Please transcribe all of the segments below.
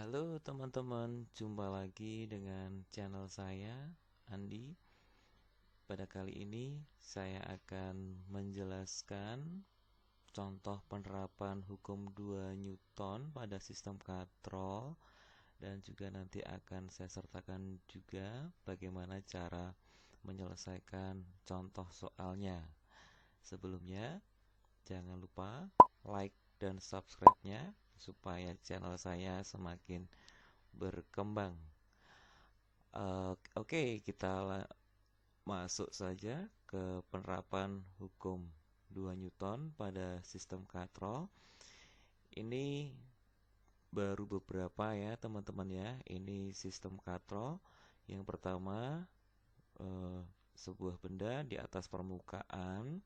Halo teman-teman, jumpa lagi dengan channel saya, Andi. Pada kali ini saya akan menjelaskan contoh penerapan hukum 2 Newton pada sistem katrol, dan juga nanti akan saya sertakan juga bagaimana cara menyelesaikan contoh soalnya. Sebelumnya, jangan lupa like dan subscribe-nya supaya channel saya semakin berkembang. Oke, kita masuk saja ke penerapan hukum 2 Newton pada sistem katrol. Ini baru beberapa ya teman-teman ya. Ini sistem katrol. Yang pertama, sebuah benda di atas permukaan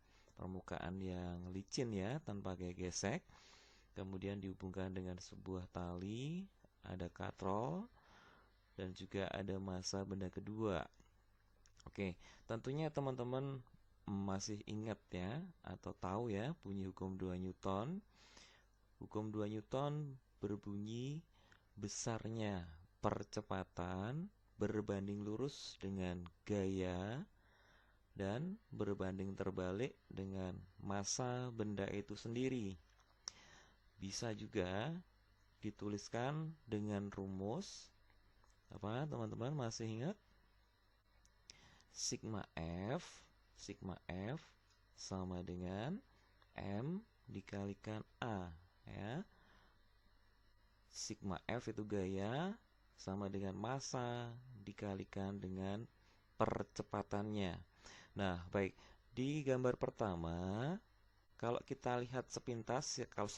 yang licin ya, tanpa gesek. Kemudian dihubungkan dengan sebuah tali, ada katrol, dan juga ada massa benda kedua. Oke, tentunya teman-teman masih ingat ya, atau tahu ya bunyi hukum 2 Newton. Hukum 2 Newton berbunyi besarnya percepatan berbanding lurus dengan gaya dan berbanding terbalik dengan massa benda itu sendiri. Bisa juga dituliskan dengan rumus apa teman-teman masih ingat? Sigma F sama dengan M dikalikan A ya. Sigma F itu gaya sama dengan massa dikalikan dengan percepatannya. Nah, baik, di gambar pertama kalau kita lihat sepintas, kalau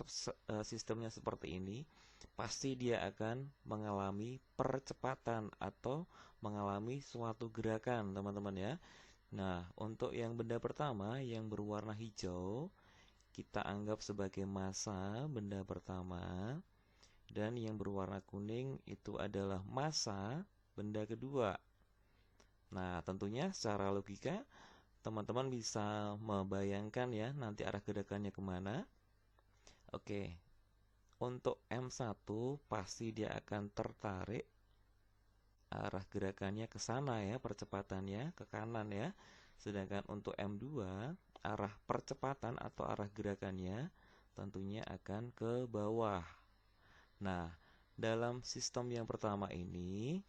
sistemnya seperti ini, pasti dia akan mengalami percepatan atau mengalami suatu gerakan, teman-teman ya. Nah, untuk yang benda pertama yang berwarna hijau, kita anggap sebagai massa benda pertama, dan yang berwarna kuning itu adalah massa benda kedua. Nah, tentunya secara logika teman-teman bisa membayangkan ya nanti arah gerakannya kemana. Oke, untuk M1 pasti dia akan tertarik arah gerakannya ke sana ya, percepatannya ke kanan ya. Sedangkan untuk M2 arah percepatan atau arah gerakannya tentunya akan ke bawah. Nah, dalam sistem yang pertama ini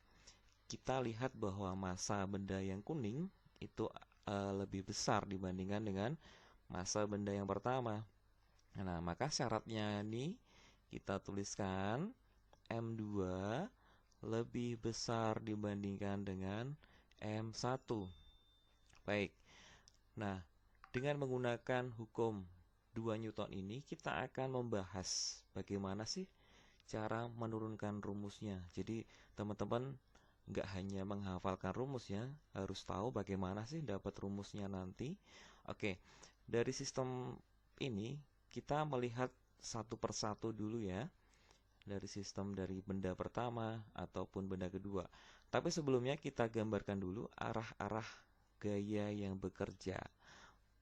kita lihat bahwa massa benda yang kuning itu lebih besar dibandingkan dengan massa benda yang pertama. Nah, maka syaratnya ini kita tuliskan M2 lebih besar dibandingkan dengan M1. Baik. Nah, dengan menggunakan hukum 2 Newton ini kita akan membahas bagaimana sih cara menurunkan rumusnya. Jadi, teman-teman nggak hanya menghafalkan rumus ya, harus tahu bagaimana sih dapat rumusnya nanti. Oke, dari sistem ini kita melihat satu persatu dulu ya, dari sistem dari benda pertama ataupun benda kedua. Tapi sebelumnya kita gambarkan dulu arah-arah gaya yang bekerja.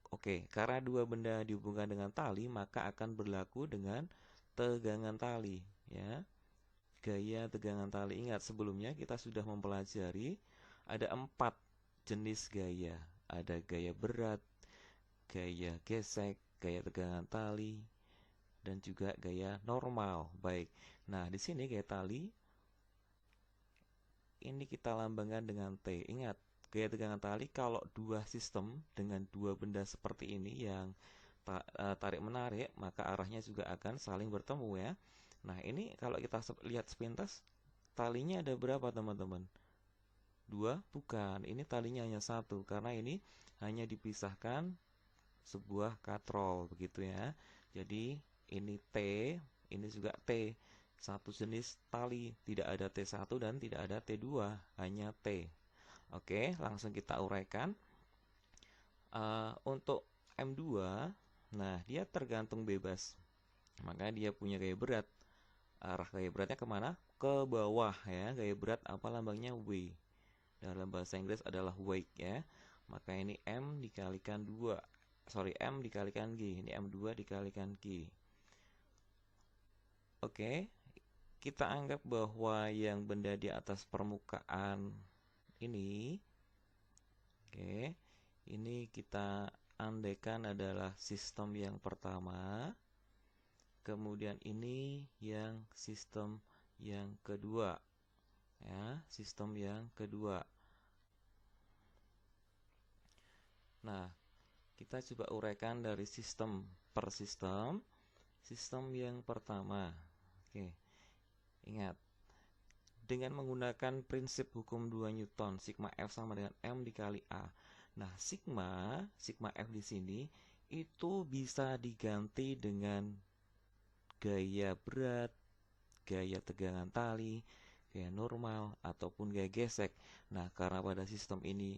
Oke, karena dua benda dihubungkan dengan tali, maka akan berlaku dengan tegangan tali ya. Gaya tegangan tali. Ingat sebelumnya kita sudah mempelajari ada 4 jenis gaya. Ada gaya berat, gaya gesek, gaya tegangan tali, dan juga gaya normal. Baik. Nah, di sini gaya tali ini kita lambangkan dengan T. Ingat, gaya tegangan tali kalau dua sistem dengan dua benda seperti ini yang tarik menarik, maka arahnya juga akan saling bertemu ya. Nah, ini kalau kita lihat sepintas, talinya ada berapa teman-teman? 2? Bukan, ini talinya hanya 1, karena ini hanya dipisahkan sebuah katrol, begitu ya. Jadi, ini T, ini juga T. Satu jenis tali, tidak ada T1 dan tidak ada T2, hanya T. Oke, langsung kita uraikan. Untuk M2, nah dia tergantung bebas, maka dia punya gaya berat. Arah gaya beratnya kemana? Ke bawah ya. Gaya berat apa lambangnya? W. Dalam bahasa Inggris adalah weight ya. Maka ini M dikalikan 2. M dikalikan G. Ini M2 dikalikan G. Oke. kita anggap bahwa yang benda di atas permukaan ini, oke, ini kita andaikan adalah sistem yang pertama, kemudian ini yang sistem yang kedua, ya, sistem yang kedua. Nah, kita coba uraikan dari sistem per sistem. Sistem yang pertama, oke, ingat, dengan menggunakan prinsip hukum 2 Newton, sigma F sama dengan M dikali A. Nah, sigma F di sini itu bisa diganti dengan gaya berat, gaya tegangan tali, gaya normal, ataupun gaya gesek. Nah, karena pada sistem ini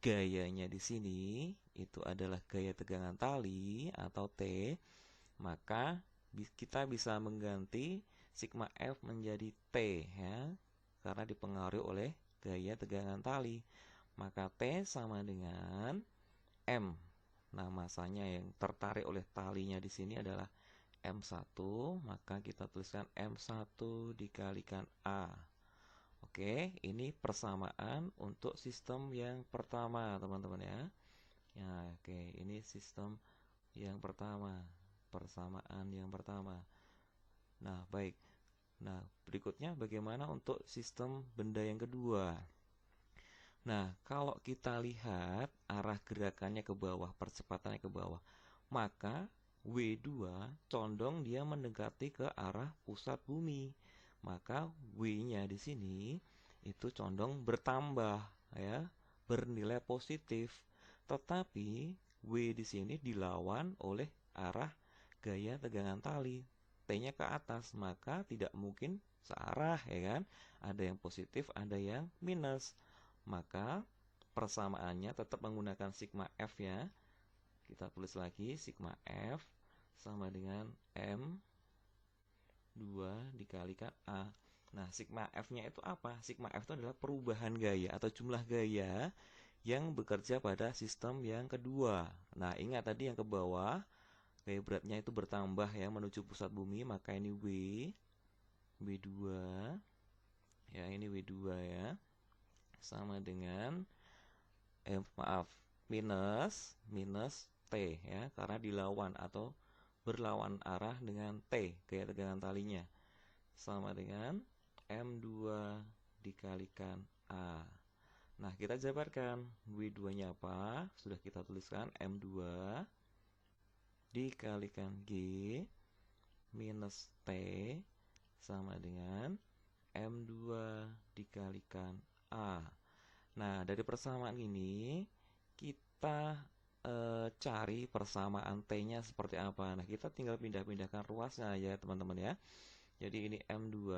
gayanya di sini itu adalah gaya tegangan tali atau T, maka kita bisa mengganti sigma F menjadi T, ya, karena dipengaruhi oleh gaya tegangan tali. Maka T sama dengan M. Nah, masanya yang tertarik oleh talinya di sini adalah M1, maka kita tuliskan M1 dikalikan A. Oke, ini persamaan untuk sistem yang pertama, teman-teman ya. Ya, oke, ini sistem yang pertama, persamaan yang pertama. Nah, baik. Nah, berikutnya bagaimana untuk sistem benda yang kedua? Nah, kalau kita lihat arah gerakannya ke bawah, percepatannya ke bawah, maka W2 condong dia mendekati ke arah pusat bumi. Maka W-nya di sini itu condong bertambah, ya, bernilai positif. Tetapi W di sini dilawan oleh arah gaya tegangan tali. T-nya ke atas, maka tidak mungkin searah, ya kan? Ada yang positif, ada yang minus. Maka persamaannya tetap menggunakan sigma F, ya. Kita tulis lagi sigma F sama dengan M2 dikalikan A. Nah, sigma F-nya itu apa? Sigma F itu adalah perubahan gaya atau jumlah gaya yang bekerja pada sistem yang kedua. Nah, ingat tadi yang ke bawah, gaya beratnya itu bertambah, ya, menuju pusat bumi, maka ini W2, ya, ini W2, ya, sama dengan minus T, ya, karena dilawan atau berlawan arah dengan T, gaya tegangan talinya, sama dengan M2 dikalikan A. Nah, kita jabarkan W2-nya apa? Sudah kita tuliskan M2 dikalikan G minus T sama dengan M2 dikalikan A. Nah, dari persamaan ini kita cari persamaan T-nya seperti apa. Nah, kita tinggal pindah-pindahkan ruasnya, ya, teman-teman, ya. Jadi ini M2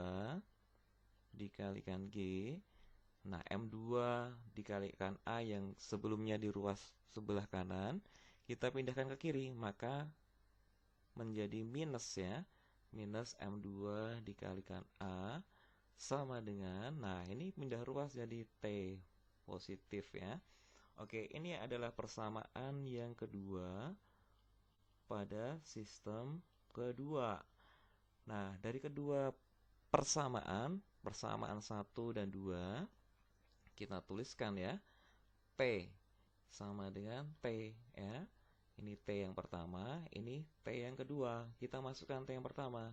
dikalikan G. Nah, M2 dikalikan A yang sebelumnya di ruas sebelah kanan, kita pindahkan ke kiri, maka menjadi minus, ya. Minus M2 dikalikan A sama dengan, nah, ini pindah ruas jadi T positif, ya. Oke, ini adalah persamaan yang kedua pada sistem kedua. Nah, dari kedua persamaan 1 dan 2, kita tuliskan, ya, T sama dengan T, ya. Ini T yang pertama, ini T yang kedua. Kita masukkan T yang pertama,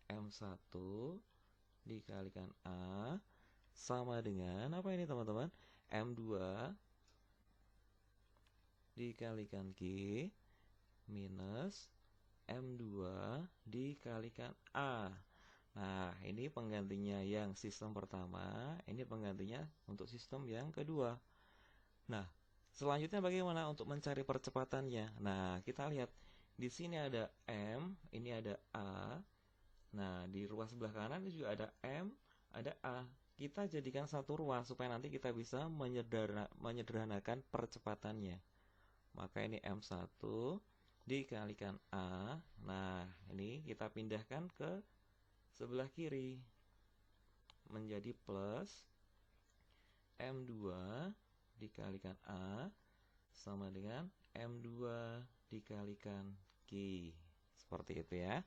M1 dikalikan A sama dengan apa ini, teman-teman? M2 dikalikan G minus M2 dikalikan A. Nah, ini penggantinya yang sistem pertama, ini penggantinya untuk sistem yang kedua. Nah, selanjutnya bagaimana untuk mencari percepatannya? Nah, kita lihat di sini ada M, ini ada A. Nah, di ruas sebelah kanan juga ada M, ada A. Kita jadikan satu ruas supaya nanti kita bisa menyederhanakan percepatannya. Maka ini M1 dikalikan A. Nah, ini kita pindahkan ke sebelah kiri menjadi plus M2 dikalikan A sama dengan M2 dikalikan G. Seperti itu, ya.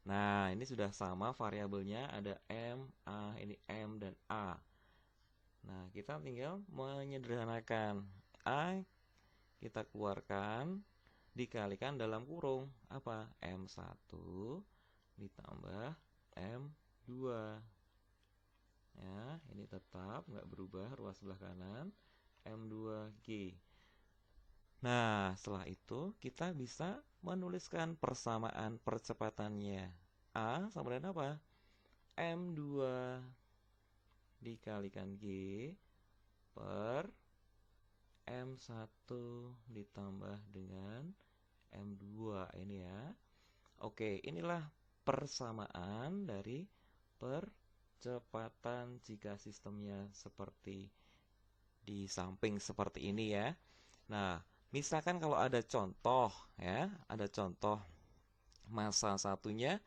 Nah, ini sudah sama variabelnya, ada M, A, ini M dan A. Nah, kita tinggal menyederhanakan. A kita keluarkan, dikalikan dalam kurung. Apa? M1 ditambah M2. Ya, ini tetap nggak berubah, ruas sebelah kanan, M2G. Nah, setelah itu kita bisa menuliskan persamaan percepatannya. A sama dengan apa? M2 dikalikan G per M1 ditambah dengan M2 ini ya. Oke, inilah persamaan dari percepatan jika sistemnya seperti di samping seperti ini ya. Nah, misalkan kalau ada contoh ya, ada contoh massa satunya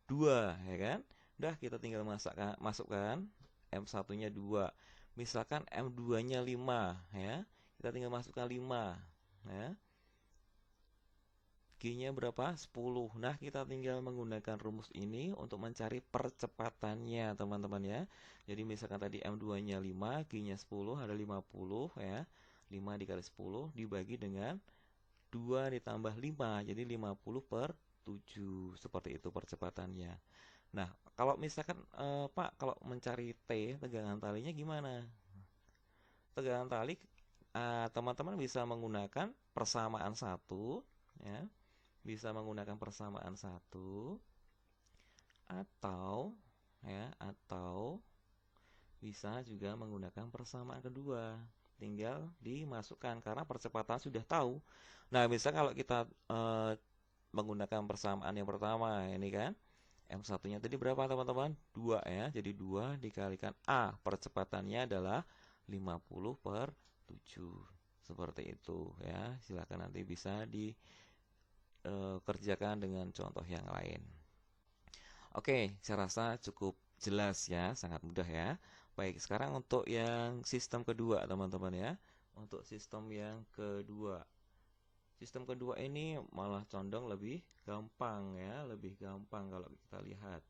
2 ya kan. Udah kita tinggal masukkan M1-nya 2. Misalkan M2-nya 5 ya. Kita tinggal masukkan 5 ya. G-nya berapa? 10. Nah, kita tinggal menggunakan rumus ini untuk mencari percepatannya, teman-teman ya. Jadi misalkan tadi M2-nya 5, G-nya 10, ada 50 ya. 5 dikali 10 dibagi dengan 2 ditambah 5, jadi 50 per 7. Seperti itu percepatannya. Nah, kalau misalkan Pak, kalau mencari T, tegangan talinya gimana? Tegangan tali, teman-teman bisa menggunakan persamaan 1 ya. Bisa menggunakan persamaan 1 atau ya, atau bisa juga menggunakan persamaan kedua. Tinggal dimasukkan karena percepatan sudah tahu. Nah, misalnya kalau kita menggunakan persamaan yang pertama ini kan, M1-nya tadi berapa teman-teman? 2 ya. Jadi 2 dikalikan A. Percepatannya adalah 50 per 7. Seperti itu ya. Silakan nanti bisa dikerjakan dengan contoh yang lain. Oke, saya rasa cukup jelas ya, sangat mudah ya. Baik, sekarang untuk yang sistem kedua teman-teman ya. Untuk sistem yang kedua. Sistem kedua ini malah condong lebih gampang ya, lebih gampang kalau kita lihat.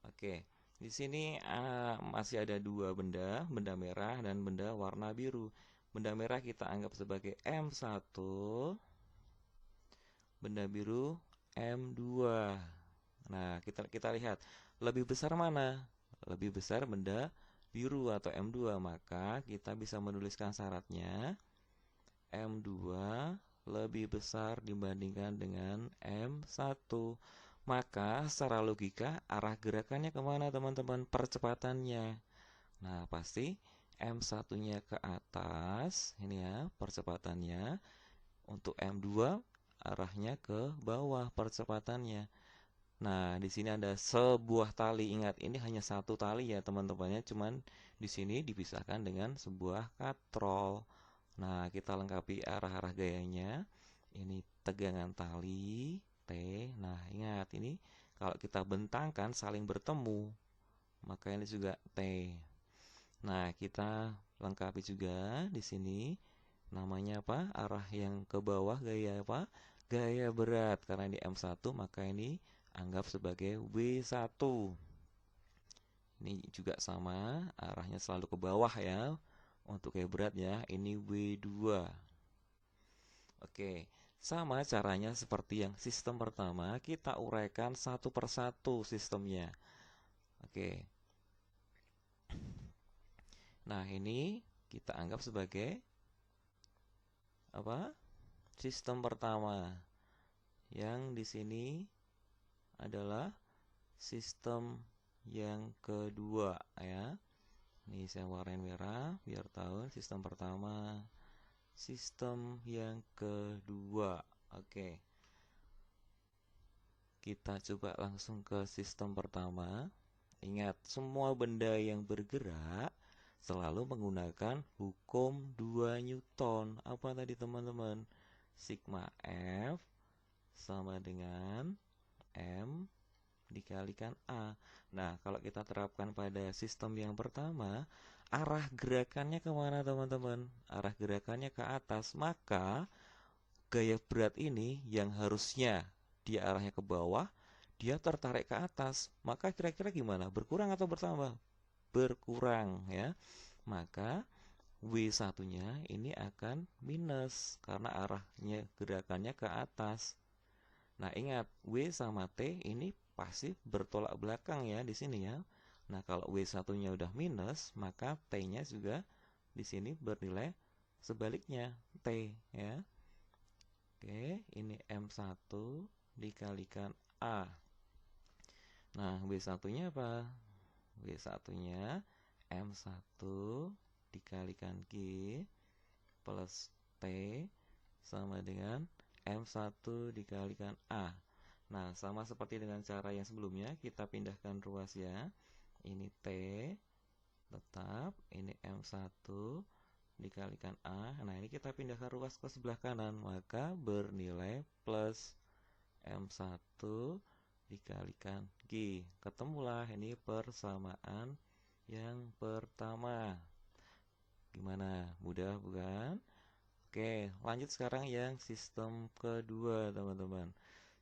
Oke, di sini masih ada dua benda, benda merah dan benda warna biru. Benda merah kita anggap sebagai M1, benda biru M2. Nah, kita lihat lebih besar mana? Lebih besar benda biru atau M2, maka kita bisa menuliskan syaratnya M2 lebih besar dibandingkan dengan M1. Maka secara logika arah gerakannya kemana teman-teman? Percepatannya. Nah, pasti M1-nya ke atas, ini ya percepatannya. Untuk M2 arahnya ke bawah percepatannya. Nah, di sini ada sebuah tali. Ingat, ini hanya satu tali ya teman-temannya. Cuman di sini dipisahkan dengan sebuah katrol. Nah, kita lengkapi arah-arah gayanya. Ini tegangan tali T. Nah, ingat ini kalau kita bentangkan saling bertemu, maka ini juga T. Nah, kita lengkapi juga di sini. Namanya apa? Arah yang ke bawah gaya apa? Gaya berat. Karena ini M1, maka ini anggap sebagai W1. Ini juga sama, arahnya selalu ke bawah ya. Untuk gaya berat ya, ini W2. Oke, sama caranya seperti yang sistem pertama, kita uraikan satu persatu sistemnya. Oke. Nah, ini kita anggap sebagai apa? Sistem pertama. Yang di sini adalah sistem yang kedua ya. Ini saya warnain merah biar tahu sistem pertama, sistem yang kedua. Oke. Kita coba langsung ke sistem pertama. Ingat, semua benda yang bergerak selalu menggunakan hukum 2 Newton. Apa tadi teman-teman? Sigma F sama dengan M dikalikan A. Nah, kalau kita terapkan pada sistem yang pertama, arah gerakannya kemana teman-teman? Arah gerakannya ke atas. Maka gaya berat ini yang harusnya dia arahnya ke bawah, dia tertarik ke atas, maka kira-kira gimana? Berkurang atau bertambah? Berkurang ya. Maka W1-nya ini akan minus karena arahnya gerakannya ke atas. Nah, ingat W sama T ini pasti bertolak belakang ya di sini ya. Nah, kalau W1-nya udah minus, maka T-nya juga di sini bernilai sebaliknya T ya. Oke, ini M1 dikalikan A. Nah, W1-nya apa? W1-nya M1 dikalikan G plus T sama dengan M1 dikalikan A. Nah, sama seperti dengan cara yang sebelumnya, kita pindahkan ruas ya. Ini T tetap, ini M1 dikalikan A. Nah, ini kita pindahkan ruas ke sebelah kanan, maka bernilai plus M1 dikalikan G. Ketemulah ini persamaan yang pertama. Gimana? Mudah bukan? Oke, lanjut sekarang yang sistem kedua, teman-teman.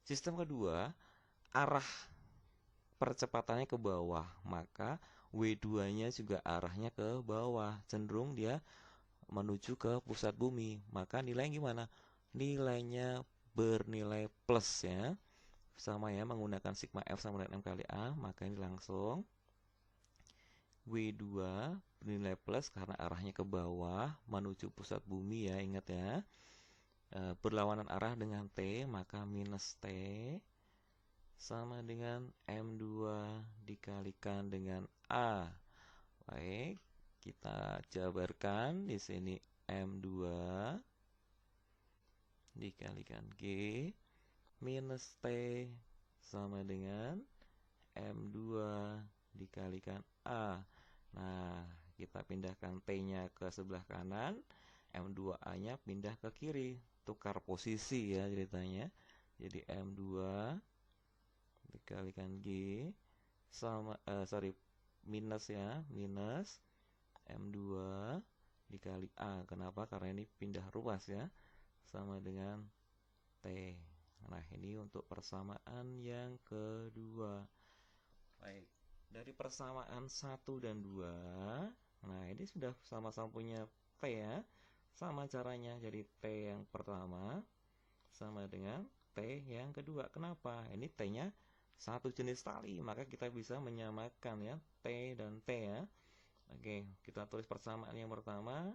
Sistem kedua, arah percepatannya ke bawah, maka W2-nya juga arahnya ke bawah, cenderung dia menuju ke pusat bumi. Maka nilainya gimana? Nilainya bernilai plus ya. Sama ya, menggunakan sigma F sama dengan M kali A, maka ini langsung W2 bernilai plus karena arahnya ke bawah menuju pusat bumi ya, ingat ya. Berlawanan arah dengan T, maka minus T sama dengan M2 dikalikan dengan A. Baik, kita jabarkan di sini M2 dikalikan G minus T sama dengan M2 dikalikan A. Nah, kita pindahkan T-nya ke sebelah kanan, M2A-nya pindah ke kiri, tukar posisi ya ceritanya. Jadi M2 dikalikan G sama minus ya, minus M2 dikali A. Kenapa? Karena ini pindah ruas ya, sama dengan T. Nah, ini untuk persamaan yang kedua. Baik, dari persamaan 1 dan 2, nah ini sudah sama-sama punya T ya. Sama caranya, jadi T yang pertama sama dengan T yang kedua. Kenapa? Ini T-nya satu jenis tali, maka kita bisa menyamakan ya, T dan T ya. Oke, kita tulis persamaan yang pertama,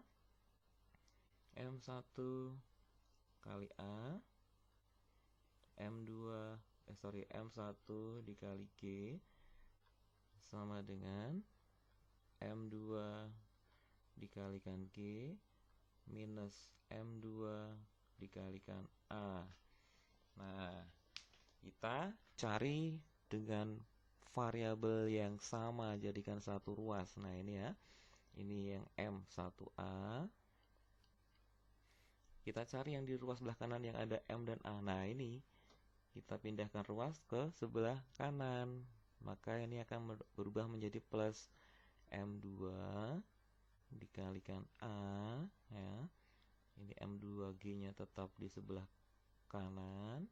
M1 kali A, M1 dikali G sama dengan M2 dikalikan G minus M2 dikalikan A. Nah, kita cari dengan variabel yang sama, jadikan satu ruas. Nah, ini ya. Ini yang M1A. Kita cari yang di ruas sebelah kanan yang ada M dan A. Nah, ini kita pindahkan ruas ke sebelah kanan. Maka ini akan berubah menjadi plus M2 dikalikan A ya. Ini M2G-nya tetap di sebelah kanan.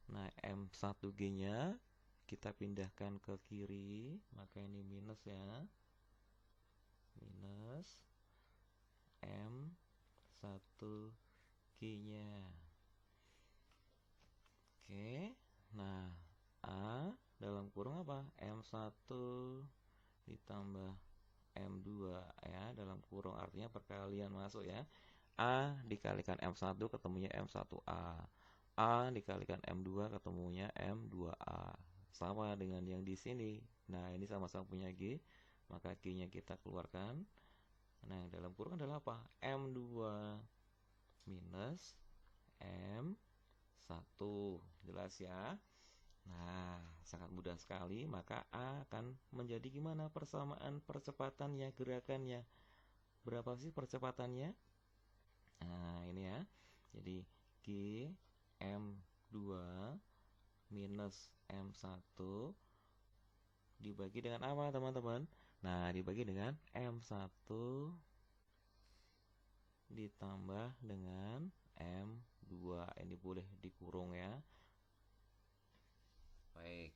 Nah, M1G-nya kita pindahkan ke kiri, maka ini minus ya. Minus M1G-nya. Oke. Nah, A dalam kurung apa? M1 ditambah M2 ya, dalam kurung artinya perkalian masuk ya. A dikalikan M1 ketemunya M1A. A dikalikan M2 ketemunya M2A. Sama dengan yang di sini. Nah, ini sama-sama punya G, maka G-nya kita keluarkan. Nah, dalam kurung adalah apa? M2 minus M1. Jelas ya? Nah, sangat mudah sekali. Maka A akan menjadi gimana persamaan percepatannya, gerakannya? Berapa sih percepatannya? Nah, ini ya. Jadi G M2 minus M1 dibagi dengan apa, teman-teman? Nah, dibagi dengan M1 ditambah dengan M2. Ini boleh dikurung ya. Baik.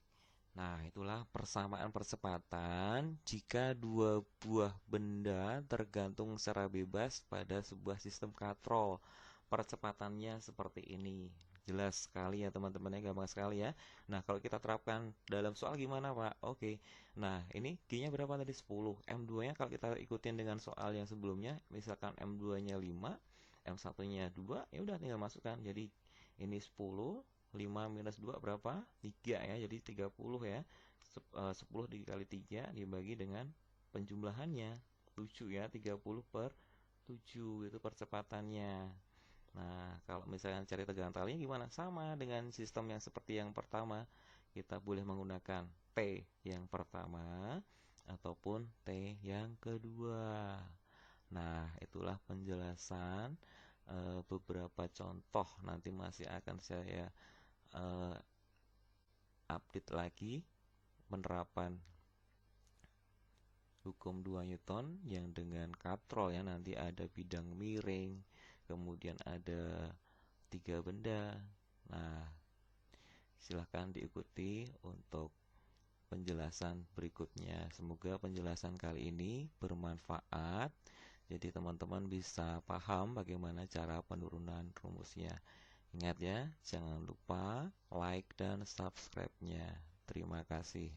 Nah, itulah persamaan percepatan jika dua buah benda tergantung secara bebas pada sebuah sistem katrol. Percepatannya seperti ini. Jelas sekali ya teman-teman ya, gampang sekali ya. Nah, kalau kita terapkan dalam soal gimana, Pak? Oke. Nah, ini G-nya berapa tadi? 10. M2-nya kalau kita ikutin dengan soal yang sebelumnya, misalkan M2-nya 5, M1-nya 2, ya udah tinggal masukkan. Jadi ini 10, 5 minus 2 berapa? 3 ya, jadi 30 ya. 10 dikali 3 dibagi dengan penjumlahannya 7 ya, 30 per 7 itu percepatannya. Nah, kalau misalnya cari tegangan talinya gimana? Sama dengan sistem yang seperti yang pertama. Kita boleh menggunakan T yang pertama ataupun T yang kedua. Nah, itulah penjelasan beberapa contoh. Nanti masih akan saya eh, update lagi penerapan hukum 2 Newton yang dengan katrol ya, nanti ada bidang miring, kemudian ada 3 benda. Nah, silahkan diikuti untuk penjelasan berikutnya. Semoga penjelasan kali ini bermanfaat, jadi teman-teman bisa paham bagaimana cara penurunan rumusnya. Ingat ya, jangan lupa like dan subscribe-nya. Terima kasih.